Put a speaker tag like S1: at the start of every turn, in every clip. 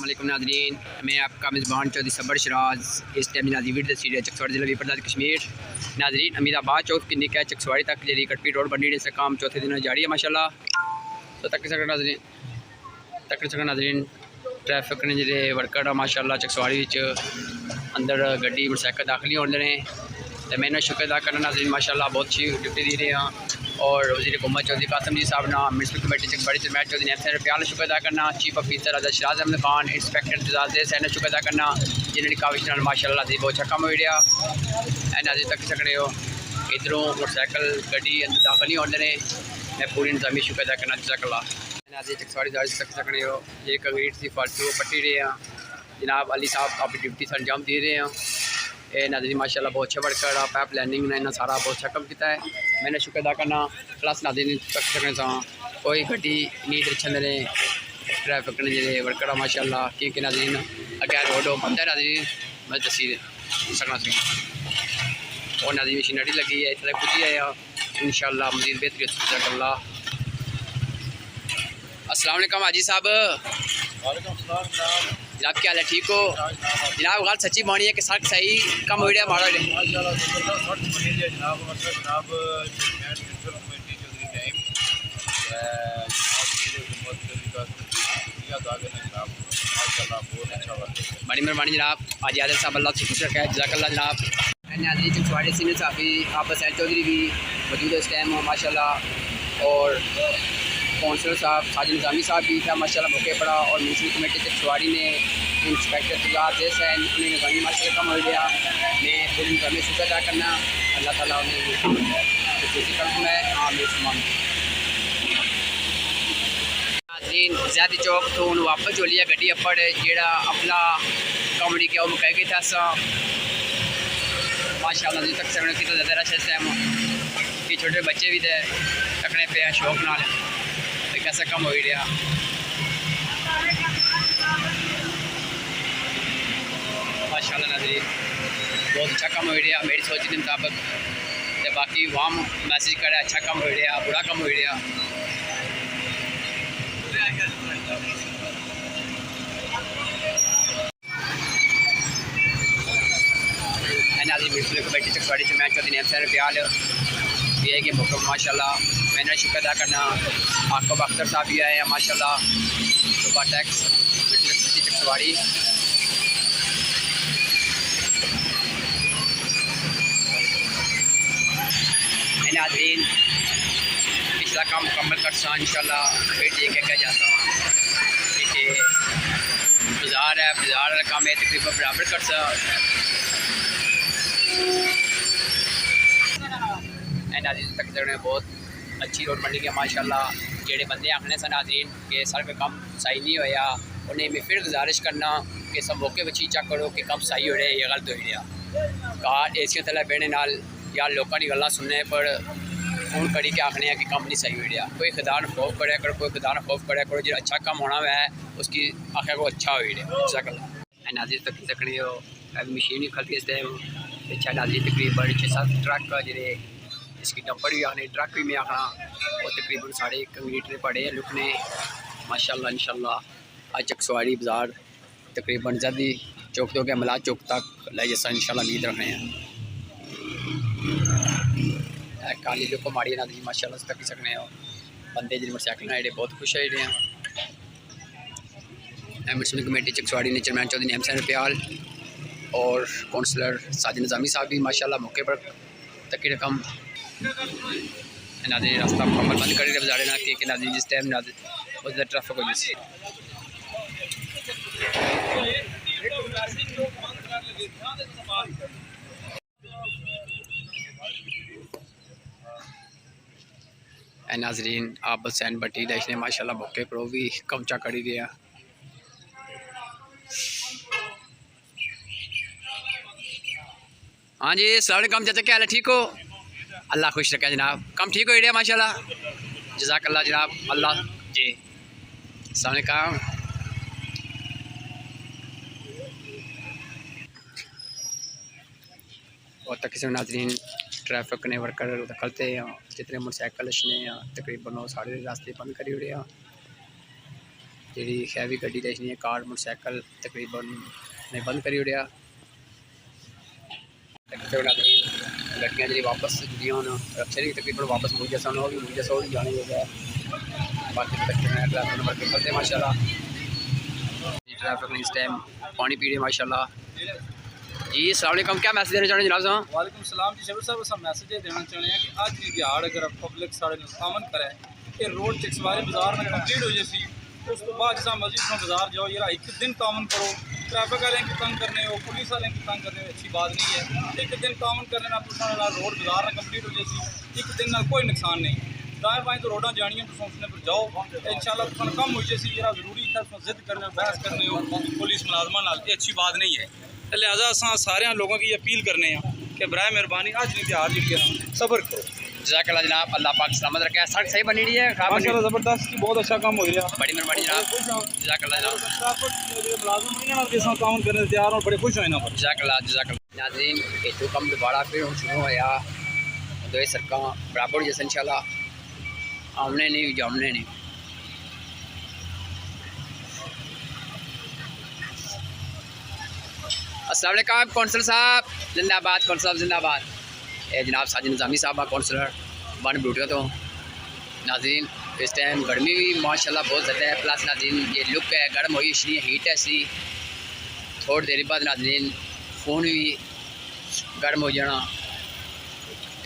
S1: अस्सलाम नाज़रीन, मैं आपका मेज़बान चौधरी सबर शीराज। इस टाइम नाज़रीन वीडियो सीरीज चकसवारी जिला विपरदार कश्मीर नाज़रीन अमीद आबाद चौक की निका चकसवारी तक जी कटपी रोड बनी से काम चौथे दिन जारी है माशाल्लाह। तो तक नाज़रीन ट्रैफिक ने जो वर्कर माशाल्लाह चकसवारी अंदर गड्डी मोटरसाइकिल दाखिल होते हैं। तो मैंने शुक्र अदा करना नाज़रीन माशाल्लाह बहुत अच्छी ड्यूटी दी रहे हैं। और वजीर हुकूमत चौधरी कासम जी साहब ना म्यूनसपल कमेटी चकसवारी चेयरमैन चौधरी नैब साहब रुपील शुक्र अदा करना। चीफ ऑफिसर राजा शीराज अहमद खान इंसपक्टर तजazवात ने शुक्र अदा करना जिन्होंने काविश माशाल्लाह से बहुत अच्छा कम हो गया है। नाज़रीन तक सकने हो इधरों मोटरसाइकिल गड्डी अंदर दाखिल नहीं होते हैं। मैं पूरी इंतजामी शुक्र अदा करना जज़ाकल्लाह। नाज़रीन चकसवारी तक सकने हो ये कंक्रीट सी फालतू पट्टी रहे हैं। जनाब अली साहब अपनी ड्यूटी से अंजाम दे रहे हैं। ये नाज़रीन माशाल्लाह बहुत अच्छा वर्कर पाइप लाइनिंग ने इन्हें सारा बहुत अच्छा कम किया है। मैंने शुक्र अदा करना प्लस नाज़रीन तक सकने से कोई गड्डी नहीं दर्शन ने ट्रैफिक ने जो वर्कर माशाल्लाह क्योंकि नाज़रीन अगर रोड बंद है नाज़रीन मैं दसी सकना सी और नाज़रीन मशीनरी लगी है इतने पुजी आया इंशाल्लाह मजीद बेहतरी जज़ाकल्लाह। अस्सलाम वालेकुम हाजी साहब। जनाब क्या हाल है, ठीक हो जनाब? गल सच्ची मानी है कि सड़क सही कम हो गया माड़ा बड़ी मेहरबानी जनाब। आज याद साहब अल्लाह से खुश रखा है जज़ाकल्लाह जनाब। नाज़रीन चकसवारी सीनियर साहबी आप हुसैन चौधरी भी मौजूद है इस टाइम माशाल्लाह। और काउंसलर साहब साजिद निज़ामी साहब भी था माशाल्लाह मौके पड़ा। और म्यूनसपल कमेटी चकसवारी ने इंसपक्टर तजazवात उन्हें निगरानी माशाल्लाह कम हो गया। मैं पूरी इंतजामी शुक्र अदा करना अल्लाह ताला उन्हें है नाज़रीन ज़्यादा चौक तो उन्हें वापस जो लिया गड्डी अप्पड़ जेड़ा अपना कॉमेडी क्या वो मुकाए गए था सा माशाल्लाह तक सकने कितना ज़्यादा रश इस टाइम कि छोटे बच्चे भी थे तकने पे शौक नाल कैसा कम हो गया। माशाल्लाह नाज़रीन बहुत अच्छा कम हो गया मेरी सोच के मुताबिक। तो बाकी वहाँ मैसेज करे अच्छा कम हो गया बुरा कम हो गया। नाज़रीन म्यूनसपल कमेटी चकसवारी चेयरमैन चौधरी नैब साहब रुपील ये है कि मुकम्मल माशाल्लाह मैंने शुक्र अदा करना। आपको अफसर साहब भी आए हैं माशाल्लाह सुबह टैक्स म्यूनसपल चकसवारी। नाज़रीन पिछला काम मुकम्मल कर सा इंशाल्लाह फिर ये क्या जाता हूँ कि बाज़ार है बाज़ार का काम है तकरीबन बराबर कर सा। नाज़रीन तक बहुत अच्छी रोड बनी गई माशाल्लाह। जेडे बंदे आखने से नाज़रीन कि सड़क कम सही नहीं होया उन्हें मैं फिर गुजारिश करना कि सब मौके पर चीज़ चेक करो कि कम सही हो रहा है ये गलत हो रहा। कार एसी थले बहने नाल या लोगों की गल्लां सुनने पर फोन करी के आखने कि कम नहीं सही हो रहा। कोई खुदा ने खौफ करा करो कोई खुदा ने खौफ करा करो जो अच्छा कम होना है उसकी आखिर को अच्छा हो रहा। नाज़रीन तक सकने हो मशीन ही खलती इस टाइम अच्छा नाज़रीन तकरीबन 6-7 ट्रक जो इसकी डंपर भी आने ट्रक भी मैं आखना और तकरीबन साढ़े कंक्रीट पड़े हैं लुकने माशाल्लाह इंशाल्लाह। आज चकसवारी बाज़ार तकरीबन जल्दी चौक तो गया मलाज चौक तक ले जैसा इंशाल्लाह उम्मीद रखने हैं। काली जो को माड़ी नाज़रीन माशाल्लाह तक सकने हो बंदे जिन मोटरसाइकिल जेडे बहुत खुश है जेडे म्यूनसपल कमेटी चकसवारी ने चेयरमैन चौधरी नैब साहब रुपील और काउंसलर साजिद निज़ामी साहब भी माशाल्लाह मौके पर तकी रकम नाज़रीन रास्ता मुकम्मल बंद कर दिया बाज़ार ना कि नाज़रीन जिस टाइम उधर ट्रैफिक हो जाए। नाज़रीन आप हुसैन भट्टी ने माशाल्लाह मौके पर भी कमचा करी दिया। हाँ जी अस्सलाम वालेकुम चाचा क्या हाल है, ठीक हो? अल्लाह खुश रखा जनाब कम ठीक हो गया माशाल्लाह जज़ाकल्लाह जनाब अल्लाह जी। अस्सलाम वालेकुम। और तक नाज़रीन ट्रैफिक ने वर्कर करते हैं जितने मोटरसाइकिल ने तकरीबन वो सारे रास्ते बंद करी ओड़े हैं। जी हैवी गड्डी देखनी है कार मोटरसाइकिल तकरीबन ने बंद करी उड़िया गड्डियाँ जी वापस जी हूँ रक्षा जी तकरीबन वापस मुझे सन होगी मुझे सौ ही जाने होगा बाकी ट्रैफिक नंबर पे करते माशाल्लाह ट्रैफिक ने इस टाइम पानी पी रहे माशाल्लाह जी अस्सलाम वालेकुम क्या मैसेज देना चाहते हैं जनाब साहब
S2: वालेकुम सलाम जी शबर साहब अस मैसेज ये देना चाहते हैं कि आज की दिहाड़ अगर पब्लिक साढ़े सामन करे कि रोड चकसवारी बाजार में कंप्लीट हो जाए उस तो बाद जिस मस्जिद में बाजार जाओ यार एक दिन कामन करो ट्रैफिक वाले की तंग करने हो पुलिस वाले की तंग करने अच्छी बात नहीं है एक दिन कामन करने ना रोड बाजार में कंप्लीट हो जाए एक दिन ना कोई नुकसान नहीं दाएँ बाएँ तो रोडा जानियाँ तो सोचने पर जाओ इंशाल्लाह तो कम हो जाए यार जरूरी है जिद करने बहस करने हो पुलिस मुलाजमान नाल अच्छी बात नहीं है लिहाजा अस सारे लोगों की अपील करने कि बराए मेहरबानी आज की दिहाड़ जी सब्र करो
S1: जज़ाकल्लाह जनाब अल्लाह पाक सलामत रखे सड़क सही बनी रही है खराब बनी
S2: जबरदस्त बहुत अच्छा काम हो रहा
S1: बड़ी मेहरबानी जनाब जज़ाकल्लाह जनाब
S2: मुलाजम काम करने तैयार हो बड़े खुश हो ना
S1: जज़ाकल्लाह नाज़रीन ये तो कम दोबारा फिर शुरू होया दो सड़क बराबर जैसे इंशाल्लाह आमने नहीं जामने नहीं अस्सलाम वालेकुम कौंसल साहब जिंदाबाद कौंसल साहब जिंदाबाद ए जनाब साजिद निज़ामी साहब कौंसलर बन ब्यूटिया तो नाज़रीन इस टाइम गर्मी भी माशाल्लाह बहुत ज़्यादा है प्लस नाज़रीन ये लुक है गर्म हुई इसलिए हीट है सी थोड़ी देर बाद नाज़रीन फ़ोन भी गर्म हो जाना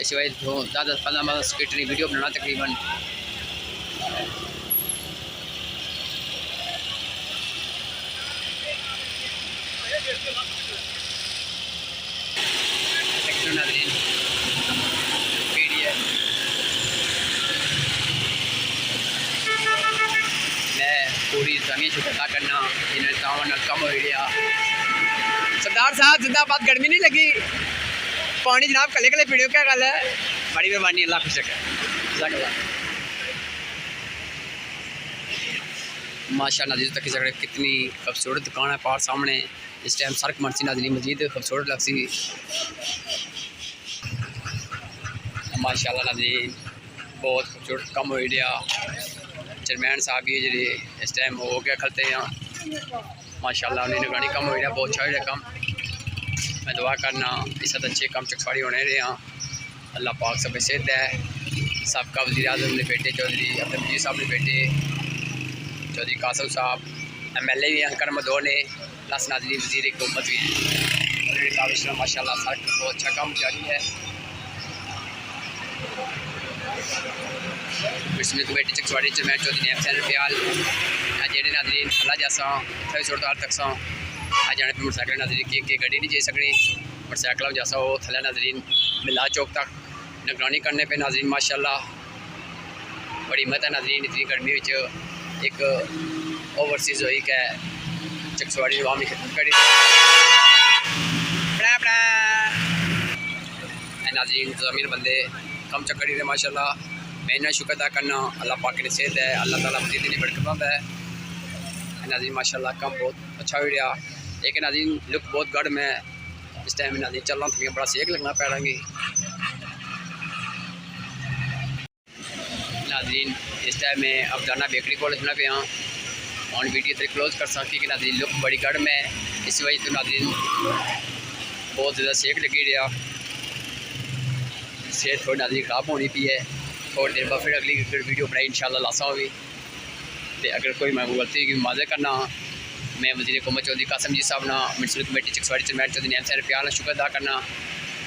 S1: इस वजह तो 10-15 स्किटरी वीडियो बनाना तकरीबन नाज़रीन मैं पूरी जमीन शुक्रिया करना जिन्हें तावन कम हो गया सरदार साहब जिंदाबाद गर्मी नहीं लगी पानी जनाब कले कले पीड़ियो क्या गल है बड़ी मेहरबानी अल्लाह खुश रखे माशा नाज़रीन तक कितनी खूबसूरत दुकान है पार सामने इस टाइम सड़क मनसी नाज़रीन मजीद खूबसूरत लगती माशाल्लाह नाज़रीन बहुत खूबसूरत कम हो गया चेयरमैन साहब भी जी इस टाइम हो गया खलते हैं माशाल्लाह उन्हें निगरानी कम हो गया बहुत अच्छा हो गया कम मैं दुआ करना इस अच्छे कम चकसवारी होने रहे हैं अल्लाह पाक सब सेहत है सबका वज़ीर आज़म ने बेटे चौधरी मजीद साहब ने बेटे चौधरी कासम साहब MLA भी हैं करम दो ने प्लस नाज़रीन वज़ीर हुकूमत भी हैं उन्होंने माशाल्लाह सड़क बहुत अच्छा काम जारी है मिसमिल कमेटी चकसवारी चेयरमैन चौधरी नैम रोपील जेडे नाज़रीन अल्लाह जैसा इतना छोड़ तक सौ आ जाने पर मोटरसाइकिल नाज़रीन की गड्डी नहीं जा सकनी मोटरसाइकिल जैसा वो थले नाज़रीन मिला चौक तक निगरानी करने पे नाज़रीन माशाल्लाह बड़ी हिम्मत है नाज़रीन इतनी गर्मी एक ओवरसीज हुई कि चकसवारी आवामी खिदमत करी नाज़रीन ज़मीन बंदे कम चक्करी थे माशाल्लाह मैं इन्हें शुक्र अदा करना अल्लाह पाक ने सेहत है अल्लाह ताला मजीद नहीं बड़कता है नाज़रीन माशाल्लाह कम बहुत अच्छा हो रहा लेकिन नाज़रीन लुक बहुत गर्म है इस टाइम नाज़रीन चलना थोड़ा बड़ा सेक लगना पै रही नाज़रीन इस टाइम मैं अफगाना बेकरी को लिखना पे हाँ ऑन वीडियो तक क्लोज कर सकी कि नाज़रीन लुक बड़ी गर्म है इस वजह से नाज़रीन बहुत ज़्यादा सेक लगी रहा सेहत थोड़ी नाज़रीन ख़राब होनी पी है थोड़ी देर बाद फिर अगली वीडियो बनाई इंशाल्लाह लासा होगी तो अगर कोई मैं गलती की माज़े करना मैं वज़ीर हुकूमत चौधरी कासम जी साहब ना municipal committee Chakswari chairman Chaudhry Naeem रोपील शुक्र अदा करना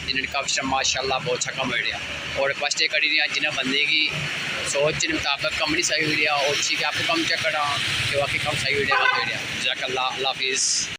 S1: जिन्होंने काफ़ी माशाल्लाह बहुत अच्छा कम हो रहा और रिक्वेस्ट ये करी रहा जिन्हें बंदे की सोच के मुताबिक कम नहीं सही हो रहा और अच्छी कि आपको कम चेक करा कि वाकई कम सही हो रहा जज़ाकल्लाह अल्लाह हाफिज़।